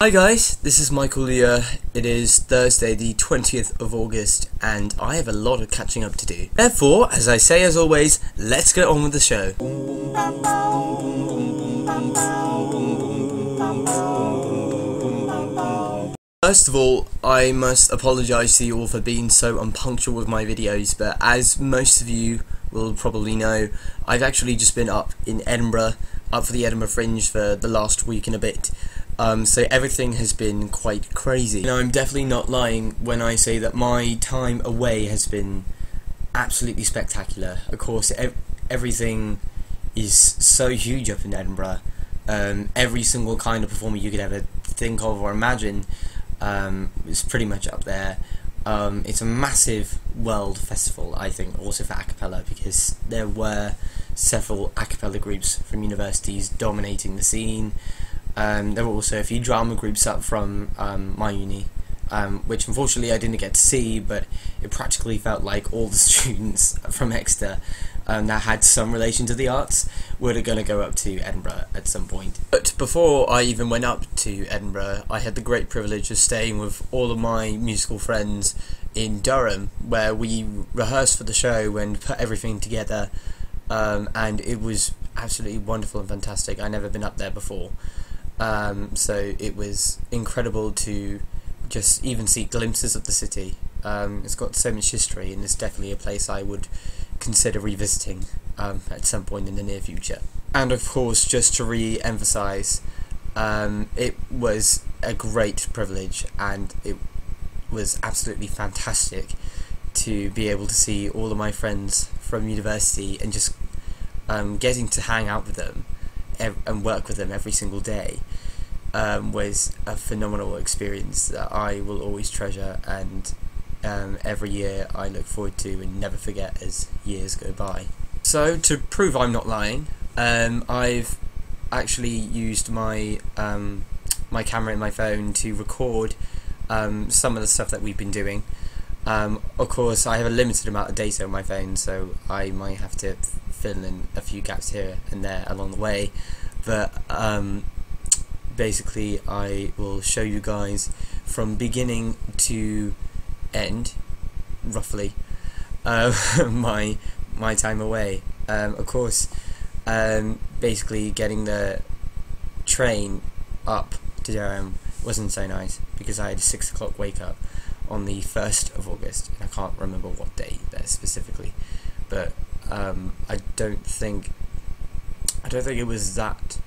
Hi guys, this is Michael Luya. It is Thursday the 20th of August and I have a lot of catching up to do. Therefore, as I say as always, let's get on with the show. First of all, I must apologise to you all for being so unpunctual with my videos, but as most of you will probably know, I've actually just been up in Edinburgh, up for the Edinburgh Fringe for the last week and a bit. So everything has been quite crazy. Now, I'm definitely not lying when I say that my time away has been absolutely spectacular. Of course, everything is so huge up in Edinburgh. Every single kind of performer you could ever think of or imagine is pretty much up there. It's a massive world festival, I think, also for a cappella, because there were several a cappella groups from universities dominating the scene. There were also a few drama groups up from my uni, which unfortunately I didn't get to see, but it practically felt like all the students from Exeter that had some relation to the arts were going to go up to Edinburgh at some point. But before I even went up to Edinburgh, I had the great privilege of staying with all of my musical friends in Durham, where we rehearsed for the show and put everything together, and it was absolutely wonderful and fantastic. I'd never been up there before. So it was incredible to just even see glimpses of the city. It's got so much history, and it's definitely a place I would consider revisiting at some point in the near future. And of course, just to re-emphasise, it was a great privilege, and it was absolutely fantastic to be able to see all of my friends from university and just getting to hang out with them and work with them every single day was a phenomenal experience that I will always treasure, and every year I look forward to and never forget as years go by. So to prove I'm not lying, I've actually used my my camera in my phone to record some of the stuff that we've been doing. Of course, I have a limited amount of data on my phone, so I might have to fill in a few gaps here and there along the way, but basically I will show you guys from beginning to end, roughly, my time away. Of course, basically getting the train up to Durham wasn't so nice because I had a 6 o'clock wake up on the 1st of August, and I can't remember what day that specifically, but I don't think it was that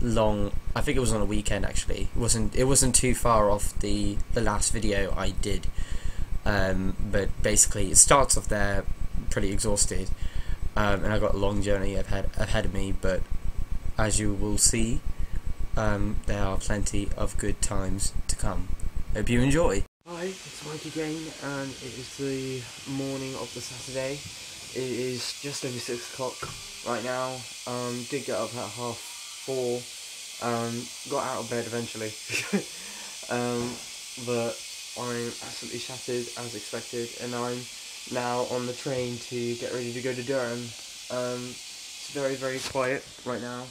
long. I think it was on a weekend actually. It wasn't too far off the last video I did, but basically it starts off there pretty exhausted, and I got a long journey ahead of me, but as you will see, there are plenty of good times to come. Hope you enjoy. Hi, it's Mike again, and it is the morning of the Saturday. It is just over 6 o'clock right now. Did get up at 4:30. Got out of bed eventually. But I'm absolutely shattered as expected, and I'm now on the train to get ready to go to Durham. It's very, very quiet right now,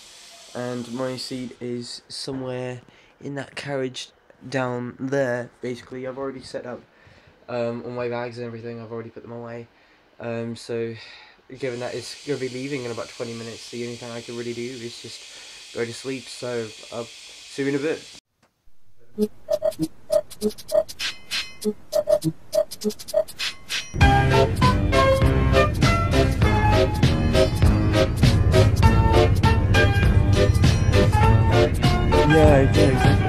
and my seat is somewhere in that carriage down there. Basically, I've already set up all my bags and everything. I've already put them away. So given that it's going to be leaving in about 20 minutes, the only thing I can really do is just go to sleep. So I'll see you in a bit. Yeah, exactly.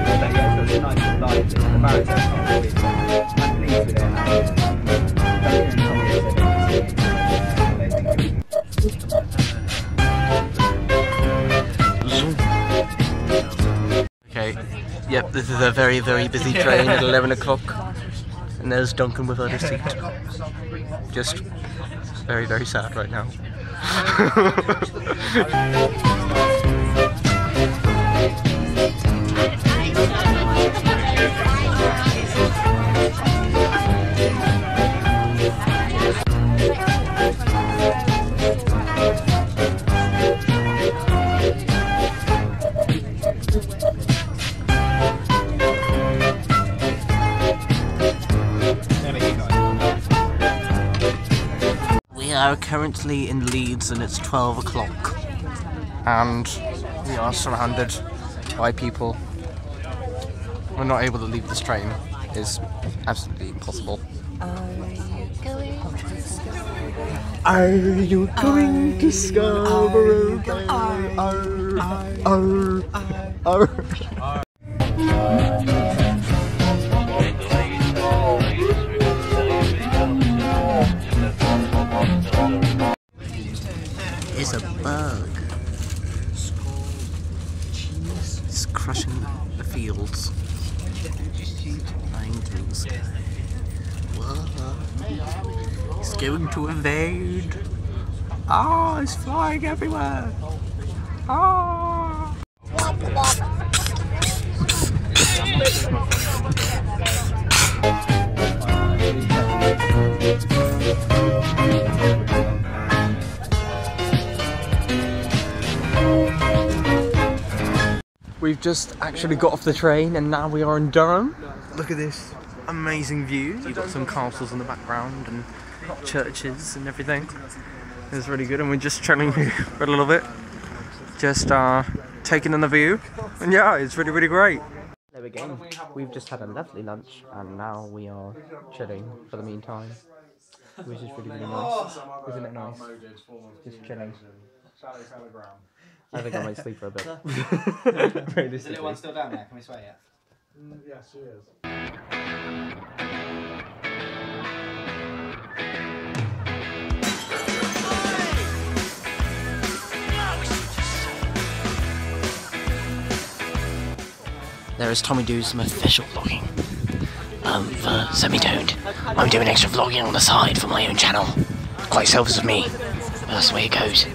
Okay, yep, this is a very, very busy train at 11 o'clock, and there's Duncan without a seat. Just very, very sad right now. are currently in Leeds and it's 12 o'clock. And we are surrounded by people. We're not able to leave this train. It's absolutely impossible. Are you going to Scarborough? It's a bug. It's crushing the fields. Flying through the sky. Whoa. It's going to evade. Ah, it's flying everywhere. Ah. We've just actually got off the train and now we are in Durham. Look at this amazing view. You've got some castles in the background and churches and everything. It's really good and we're just chilling here for a little bit. Just taking in the view. And yeah, it's really, really great. There we go. We've just had a lovely lunch and now we are chilling for the meantime. Which is really, really nice. Isn't it nice? Just chilling. I think I might sleep for a bit. Is the little one still down there? Can we swear yet? Yes, she is. There is Tommy doing some official vlogging. For semi-toned. I'm doing extra vlogging on the side for my own channel. Quite selfish of me, but that's the way it goes.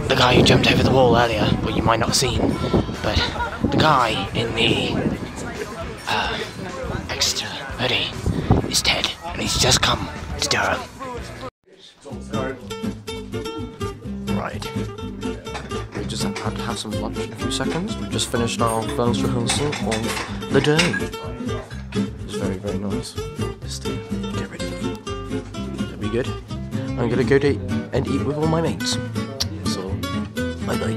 The guy who jumped over the wall earlier, well, you might not have seen, but the guy in the extra hoodie is Ted, and he's just come to Durham. Right. We just had to have some lunch in a few seconds. We've just finished our first rehearsal of the day. It's very, very nice. Just to get ready. That'll be good. I'm gonna go to and eat with all my mates. So, bye bye.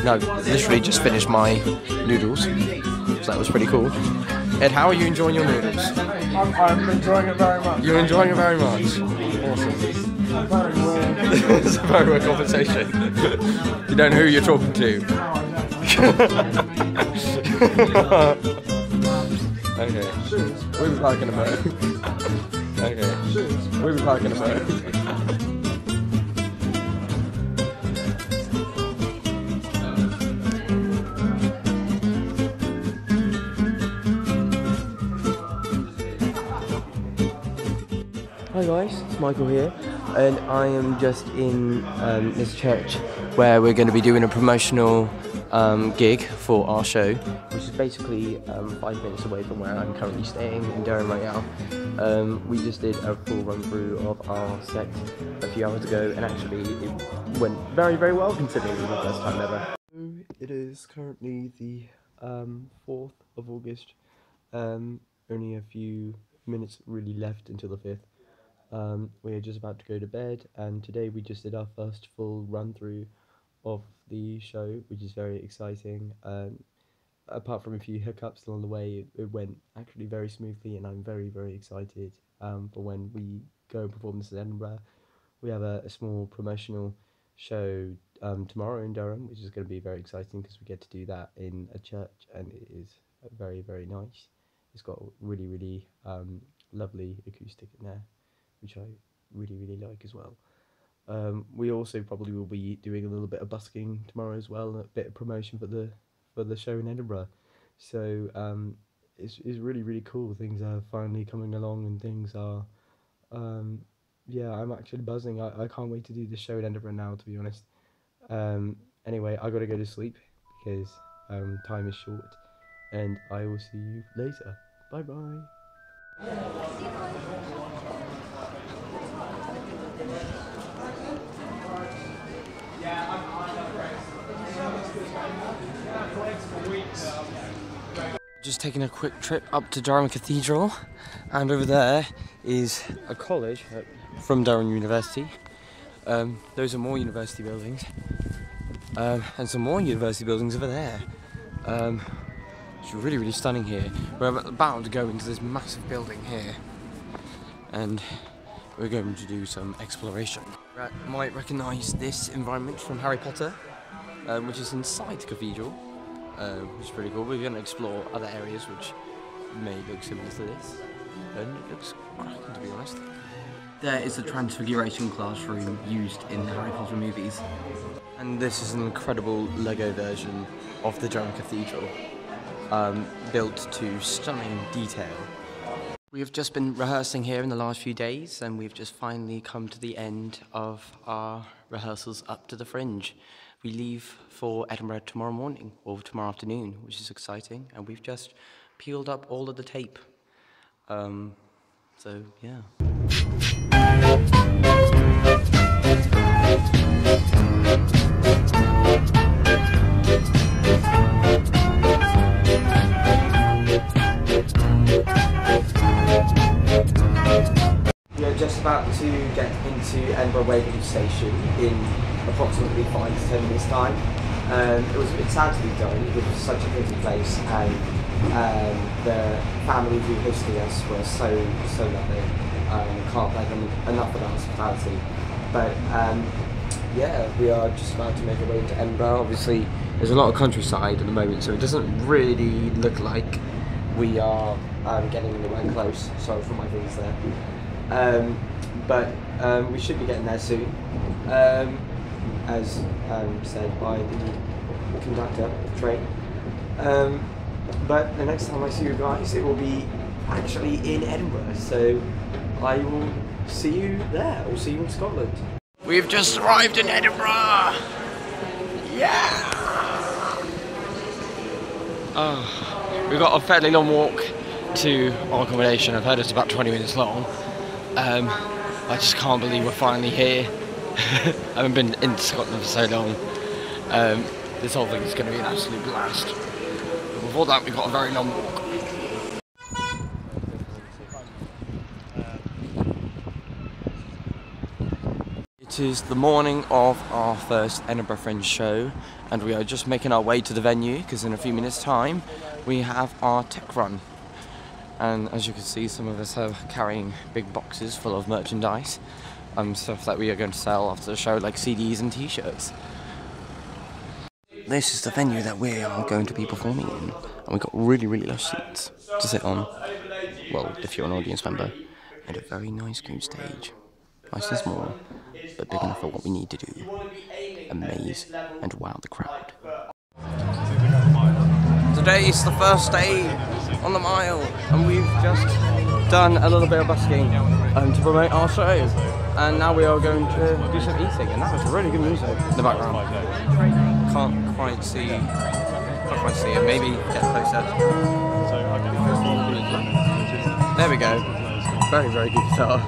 No, literally just finished my noodles. So that was pretty cool. Ed, how are you enjoying your noodles? I'm enjoying it very much. You're enjoying it very much? Awesome. It's a very weird conversation. You don't know who you're talking to. Okay. We'll be back in a minute. Okay. We'll be back in a minute. Hi guys, it's Michael here, and I am just in this church where we're going to be doing a promotional gig for our show, which is basically 5 minutes away from where I'm currently staying in Durham right now. We just did a full run through of our set a few hours ago, and actually it went very, very well considering it was the first time ever. It is currently the 4th of August, only a few minutes really left until the 5th. We're just about to go to bed, and today we just did our first full run through of the show, which is very exciting. Apart from a few hiccups along the way, it went actually very smoothly, and I'm very, very excited for when we go and perform this in Edinburgh. We have a small promotional show tomorrow in Durham, which is going to be very exciting because we get to do that in a church, and it is very, very nice. It's got really, really lovely acoustic in there, which I really, really like as well. We also probably will be doing a little bit of busking tomorrow as well, and a bit of promotion for the show in Edinburgh. So it's really, really cool. Things are finally coming along, and things are, yeah, I'm actually buzzing. I can't wait to do the show in Edinburgh now, to be honest. Anyway, I got to go to sleep because time is short, and I will see you later. Bye bye. Just taking a quick trip up to Durham Cathedral, and over there is a college from Durham University. Those are more university buildings, and some more university buildings over there. It's really, really stunning here. We're about to go into this massive building here, and we're going to do some exploration. You might recognise this environment from Harry Potter, which is inside the cathedral, which is pretty cool. We're going to explore other areas which may look similar to this, and it looks cracking, to be honest. There is the Transfiguration classroom used in the Harry Potter movies. And this is an incredible Lego version of the Durham Cathedral, built to stunning detail. We have just been rehearsing here in the last few days, and we've just finally come to the end of our rehearsals up to the Fringe. We leave for Edinburgh tomorrow morning, or tomorrow afternoon, which is exciting, and we've just peeled up all of the tape. So, yeah. We are just about to get into Edinburgh Waverley Station in approximately 5 to 10 minutes time. It was a bit sad to be done. It was such a pretty place, and the family who hosted us were so lovely. Can't thank them enough for the hospitality. But yeah, we are just about to make our way into Edinburgh. Obviously, there's a lot of countryside at the moment, so it doesn't really look like we are getting anywhere close. Sorry for my things there. But we should be getting there soon, as said by the conductor of the train. But the next time I see you guys, it will be actually in Edinburgh, so I will see you there. I'll see you in Scotland. We've just arrived in Edinburgh! Yeah! We've got a fairly long walk to our accommodation. I've heard it's about 20 minutes long. I just can't believe we're finally here. I haven't been in Scotland for so long. This whole thing is going to be an absolute blast. But before that, we've got a very long walk. It is the morning of our first Edinburgh Fringe show, and we are just making our way to the venue because in a few minutes' time we have our tech run. And as you can see, some of us are carrying big boxes full of merchandise, stuff that we are going to sell after the show, like CDs and t-shirts. This is the venue that we are going to be performing in, and we've got really, really lush seats to sit on, well, if you're an audience member, and a very nice green stage. Nice and small, but big enough for what we need to do. Amaze and wow the crowd. Today is the first day on the mile, and we've just done a little bit of busking to promote our show. And now we are going to do some eating, and that was really good music in the background. Can't quite see it, maybe get closer. There we go. Very, very good guitar.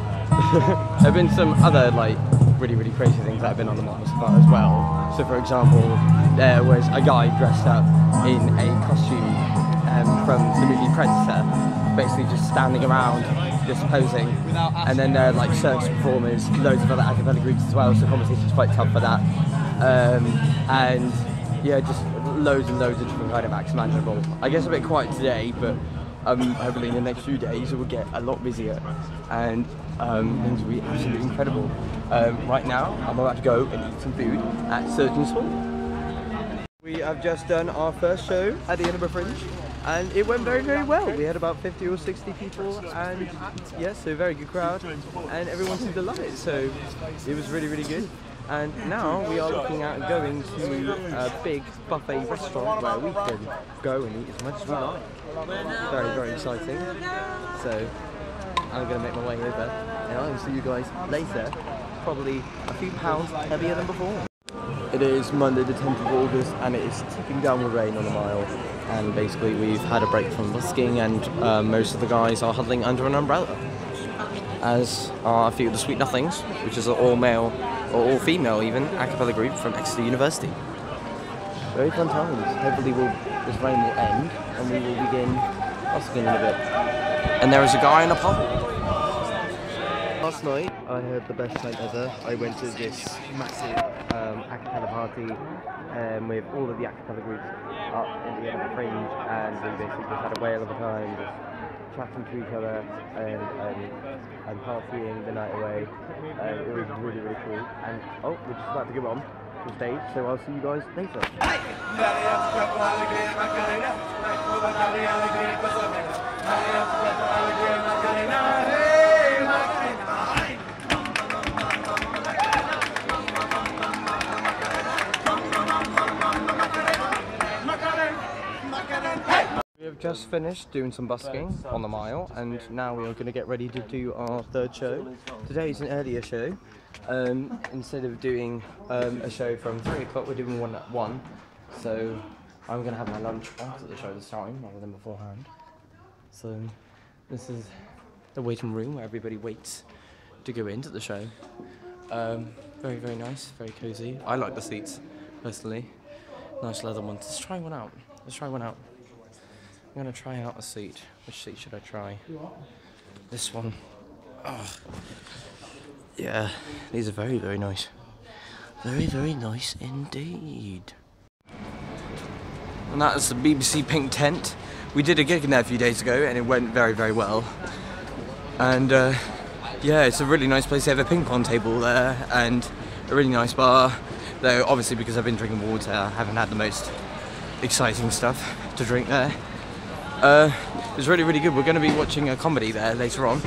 There have been some other like really, really crazy things that have been on the mile so far as well. So for example, there was a guy dressed up in a costume from the movie Predator, basically just standing around, just posing. And then there are like circus performers, loads of other a cappella groups as well, so competition's quite tough for that. And yeah, just loads and loads of different kind of acts imaginable. I guess a bit quiet today, but hopefully in the next few days it will get a lot busier, and things will be absolutely incredible. Right now, I'm about to go and eat some food at Surgeons Hall. We have just done our first show at the Edinburgh Fringe, and it went very, very well. We had about 50 or 60 people, and yes, so very good crowd, and everyone seemed to love it, so it was really, really good. And now we are looking at going to a big buffet restaurant where we can go and eat as much as we like. Very, very exciting. So I'm going to make my way over, and I will see you guys later, probably a few pounds heavier than before. It is Monday the 10th of August, and it is tipping down with rain on the mile, and basically we've had a break from busking, and most of the guys are huddling under an umbrella, as are a few of the Sweet Nothings, which is an all-male, or all-female even, a cappella group from Exeter University. very fun times. Hopefully this rain will end and we will begin busking in a bit. And there is a guy in a pub. Last night I had the best night ever. I went to this massive a cappella party with all of the a cappella groups up in the Edinburgh Fringe, and we basically just had a whale of a time, just chatting to each other and partying the night away. It was really, really cool. And oh, we're just about to go on to stage, so I'll see you guys later. We have just finished doing some busking on the mile, and now we are going to get ready to do our third show. Today is an earlier show. Instead of doing a show from 3 o'clock, we're doing one at 1. So I'm going to have my lunch after the show this time, rather than beforehand. So this is the waiting room where everybody waits to go into the show. Very, very nice, very cozy. I like the seats, personally. Nice leather ones. Let's try one out. Let's try one out. I'm going to try out a seat. Which seat should I try? This one. Oh. Yeah, these are very, very nice. Very, very nice indeed. And that is the BBC Pink Tent. We did a gig in there a few days ago and it went very, very well. And yeah, it's a really nice place. They have a ping pong table there and a really nice bar. Though obviously because I've been drinking water, I haven't had the most exciting stuff to drink there. It was really, really good. We're going to be watching a comedy there later on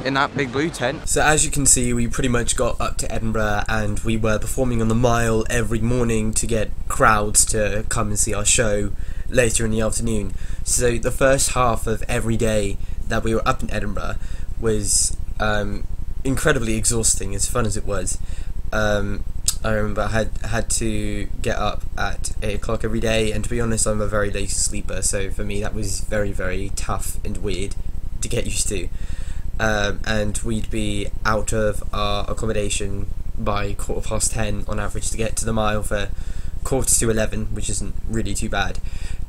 in that big blue tent. So as you can see, we pretty much got up to Edinburgh and we were performing on the mile every morning to get crowds to come and see our show later in the afternoon. So the first half of every day that we were up in Edinburgh was incredibly exhausting, as fun as it was. I remember I had to get up at 8 o'clock every day, and to be honest, I'm a very lazy sleeper, so for me that was very, very tough and weird to get used to. And we'd be out of our accommodation by 10:15 on average to get to the mile for 11:15, which isn't really too bad,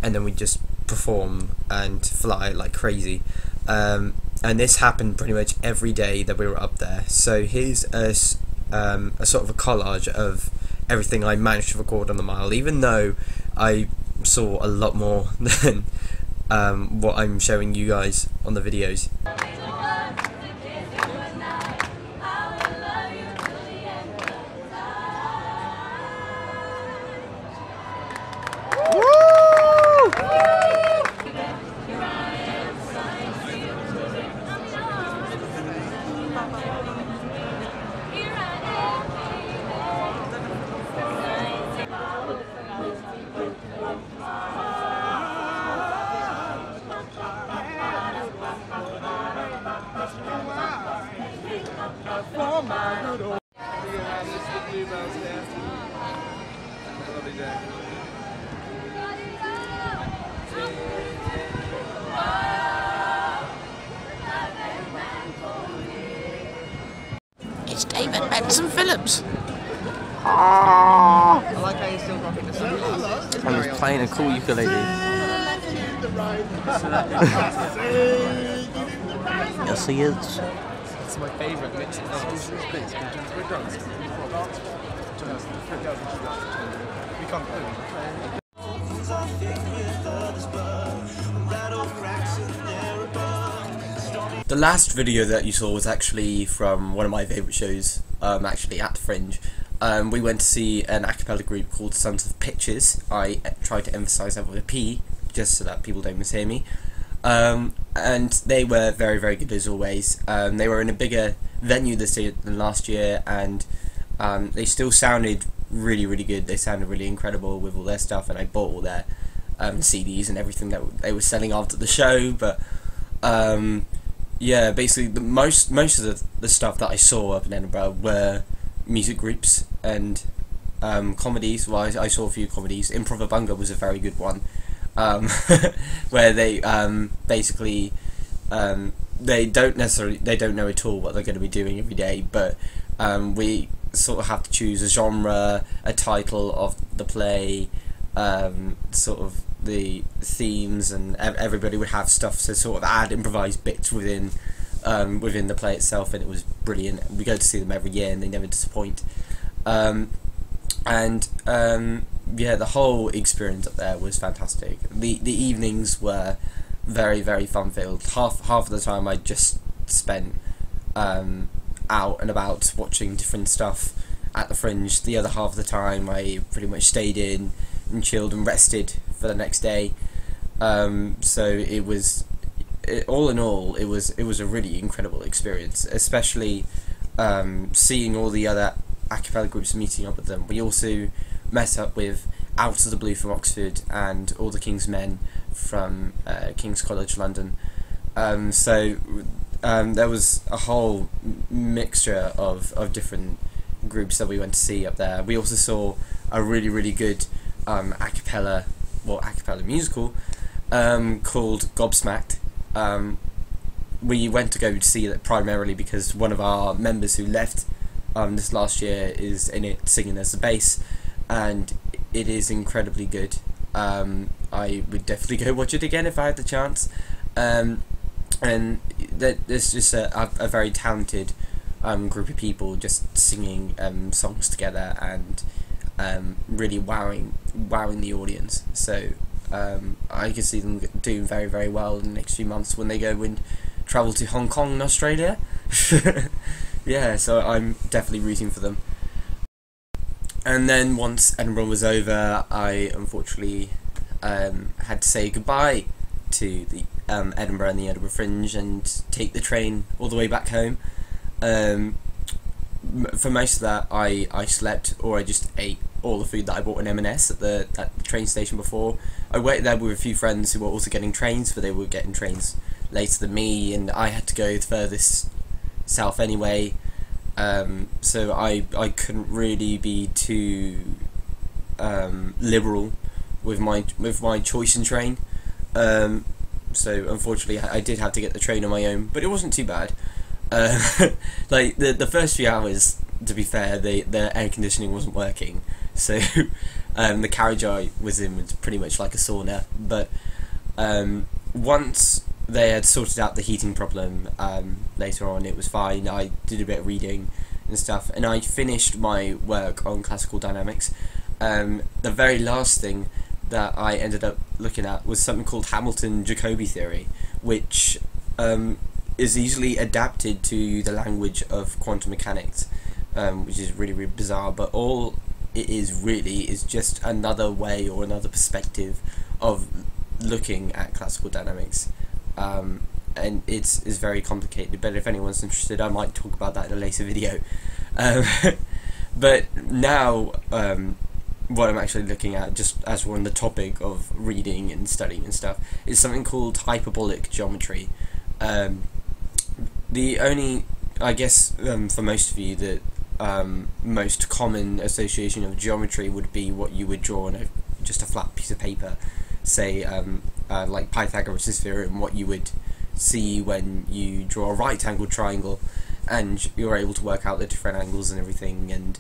and then we'd just perform and fly like crazy. And this happened pretty much every day that we were up there. So here's a sort of a collage of everything I managed to record on the mile, even though I saw a lot more than what I'm showing you guys on the videos. It's David Benson Phillips. I like how you're still rocking the sunglasses. I'm just playing a cool ukulele. Yes, he is. It's my favourite mix of songs. We can't go. The last video that you saw was actually from one of my favourite shows, actually at the Fringe. We went to see an a cappella group called Sons of Pitches. I tried to emphasise that with a P, just so that people don't mishear me. And they were very, very good as always. They were in a bigger venue this year than last year, and they still sounded really, really good. They sounded really incredible with all their stuff, and I bought all their CDs and everything that they were selling after the show. But yeah, basically most of the stuff that I saw up in Edinburgh were music groups and comedies. Well, I saw a few comedies. Improv was a very good one, where they basically they don't know at all what they're going to be doing every day, but we sort of have to choose a genre, a title of the play, sort of the themes, and everybody would have stuff to sort of add improvised bits within the play itself, and it was brilliant. We go to see them every year, and they never disappoint. Yeah, the whole experience up there was fantastic. The evenings were very, very fun filled. Half of the time I just spent out and about watching different stuff at the Fringe. The other half of the time I pretty much stayed in and chilled and rested for the next day. So it was, all in all, it was a really incredible experience, especially seeing all the other a cappella groups, meeting up with them. We also met up with Out of the Blue from Oxford and All the King's Men from King's College London. So there was a whole mixture of different groups that we went to see up there. We also saw a really good a cappella musical called Gobsmacked. We went to go see it primarily because one of our members who left this last year is in it singing as the bass, and it is incredibly good. I would definitely go watch it again if I had the chance. And there's just a very talented group of people just singing songs together and really wowing the audience. So I can see them doing very well in the next few months when they go and travel to Hong Kong and Australia. Yeah, so I'm definitely rooting for them. And then once Edinburgh was over, I unfortunately had to say goodbye to the Edinburgh and the Edinburgh Fringe and take the train all the way back home. For most of that, I slept, or I just ate all the food that I bought in M&S at the train station before. I waited there with a few friends who were also getting trains, but they were getting trains later than me, and I had to go the furthest south anyway. So I couldn't really be too liberal with my choice in train. So unfortunately I did have to get the train on my own, but it wasn't too bad. Like the first few hours, to be fair, the air conditioning wasn't working, so the carriage I was in was pretty much like a sauna. But once they had sorted out the heating problem, later on it was fine. I did a bit of reading and stuff, and I finished my work on classical dynamics. The very last thing that I ended up looking at was something called Hamilton-Jacobi theory, which is easily adapted to the language of quantum mechanics, which is really bizarre, but all it is really is just another way or another perspective of looking at classical dynamics. And it's very complicated, but if anyone's interested, I might talk about that in a later video. But now what I'm actually looking at, just as we're on the topic of reading and studying and stuff, is something called hyperbolic geometry. The only, I guess, for most of you, the most common association of geometry would be what you would draw on just a flat piece of paper, say like Pythagoras' theorem, what you would see when you draw a right-angled triangle, and you're able to work out the different angles and everything, and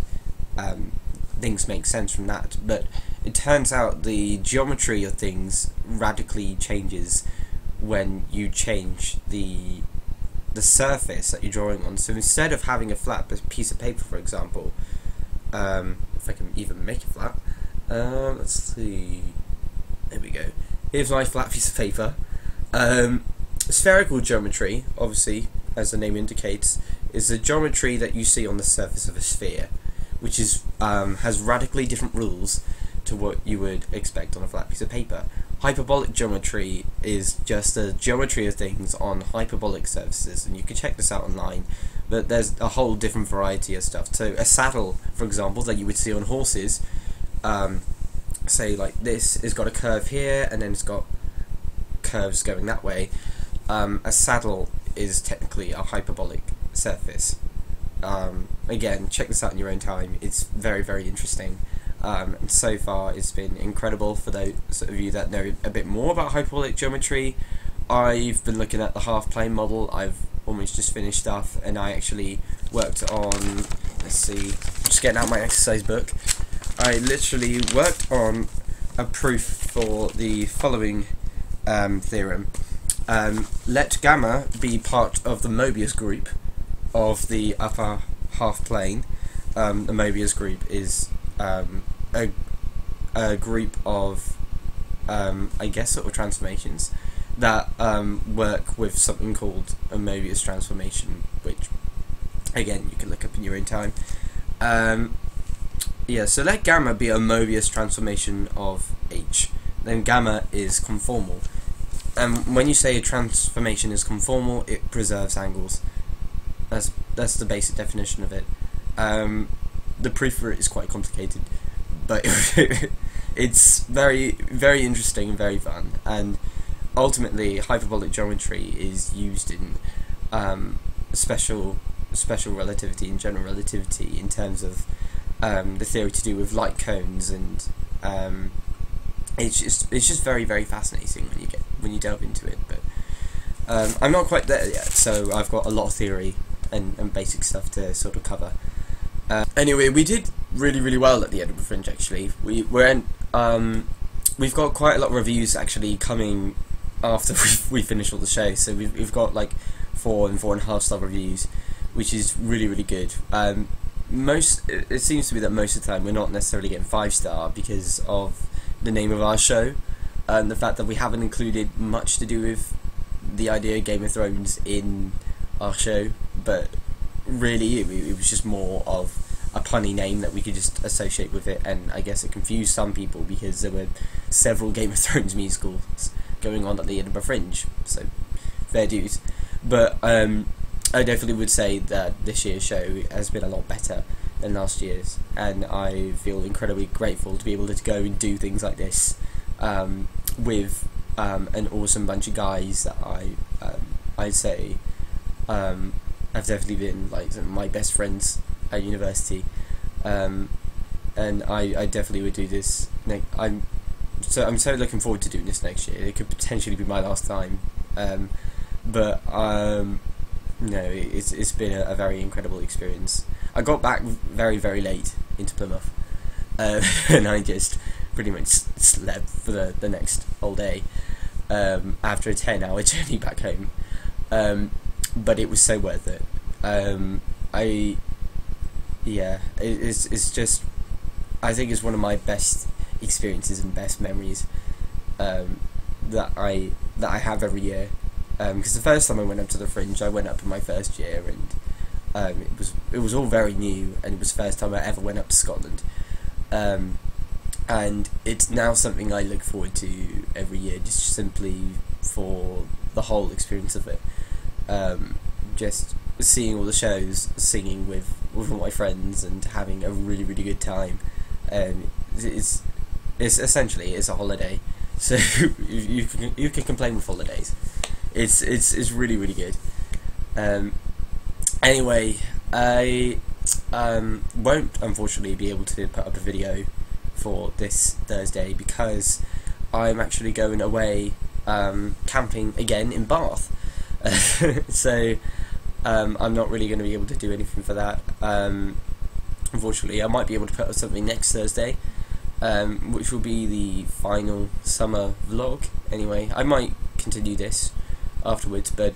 things make sense from that. But it turns out the geometry of things radically changes when you change the surface that you're drawing on. So instead of having a flat piece of paper, for example, if I can even make it flat, let's see, there we go, here's my flat piece of paper. Spherical geometry, obviously, as the name indicates, is the geometry that you see on the surface of a sphere, which is has radically different rules to what you would expect on a flat piece of paper. Hyperbolic geometry is just the geometry of things on hyperbolic surfaces, and you can check this out online, but there's a whole different variety of stuff. So a saddle, for example, that you would see on horses, say like this, has got a curve here, and then it's got curves going that way. A saddle is technically a hyperbolic surface. Again, check this out in your own time. It's very interesting, and so far it's been incredible. For those of you that know a bit more about hyperbolic geometry, I've been looking at the half-plane model. I've almost just finished stuff, and I actually worked on, let's see, just getting out my exercise book. I literally worked on a proof for the following theorem. Let gamma be part of the Mobius group of the upper half plane. The Mobius group is a group of I guess sort of transformations that work with something called a Mobius transformation, which again you can look up in your own time. Yeah, so let gamma be a Mobius transformation of H. Then gamma is conformal. And when you say a transformation is conformal, it preserves angles. That's the basic definition of it. The proof for it is quite complicated, but it's very, very interesting and very fun. And ultimately, hyperbolic geometry is used in special relativity and general relativity in terms of the theory to do with light cones, and it's just very, very fascinating when you delve into it. But I'm not quite there yet, so I've got a lot of theory and basic stuff to sort of cover. Anyway, we did really, really well at the Edinburgh Fringe. Actually, we've got quite a lot of reviews actually coming after we finish all the shows. So we've got like 4 and 4.5 star reviews, which is really, really good. It seems to be that most of the time we're not necessarily getting 5-star because of the name of our show and the fact that we haven't included much to do with the idea of Game of Thrones in our show, but really it was just more of a punny name that we could just associate with it, and I guess it confused some people because there were several Game of Thrones musicals going on at the Edinburgh Fringe, so fair dues. But I definitely would say that this year's show has been a lot better than last year's, and I feel incredibly grateful to be able to go and do things like this with an awesome bunch of guys that I'd say have definitely been like some of my best friends at university, and I definitely would do this. I'm so looking forward to doing this next year. It could potentially be my last time, but no, it's been a very incredible experience. I got back very, very late into Plymouth, and I just pretty much slept for the next whole day after a 10-hour journey back home. But it was so worth it. It's just, I think it's one of my best experiences and best memories that I have every year. Because the first time I went up to the Fringe, I went up in my first year, and it was all very new, and it was the first time I ever went up to Scotland. And it's now something I look forward to every year, just simply for the whole experience of it. Just seeing all the shows, singing with all my friends, and having a really, really good time. It's essentially a holiday. So you can complain with holidays. It's really, really good. Anyway, I won't unfortunately be able to put up a video for this Thursday because I'm actually going away camping again in Bath. So I'm not really going to be able to do anything for that. Unfortunately, I might be able to put up something next Thursday, which will be the final summer vlog. Anyway, I might continue this afterwards, but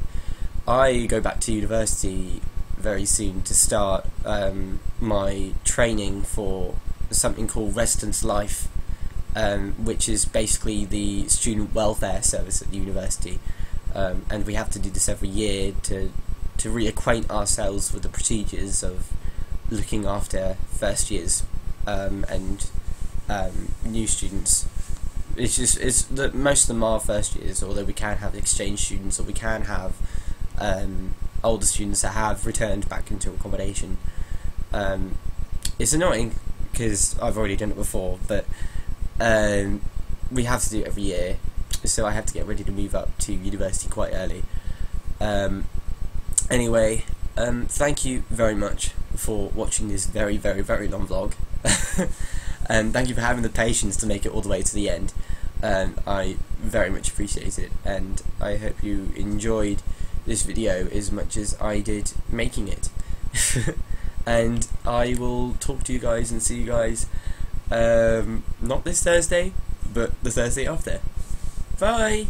I go back to university very soon to start my training for something called Residence Life, which is basically the student welfare service at the university, and we have to do this every year to reacquaint ourselves with the procedures of looking after first years and new students. It's that most of them are first years, although we can have exchange students, or we can have older students that have returned back into accommodation. It's annoying because I've already done it before, but we have to do it every year, so I have to get ready to move up to university quite early. Anyway, thank you very much for watching this very, very, very long vlog. And thank you for having the patience to make it all the way to the end. I very much appreciate it, and I hope you enjoyed this video as much as I did making it. And I will talk to you guys and see you guys not this Thursday, but the Thursday after. Bye!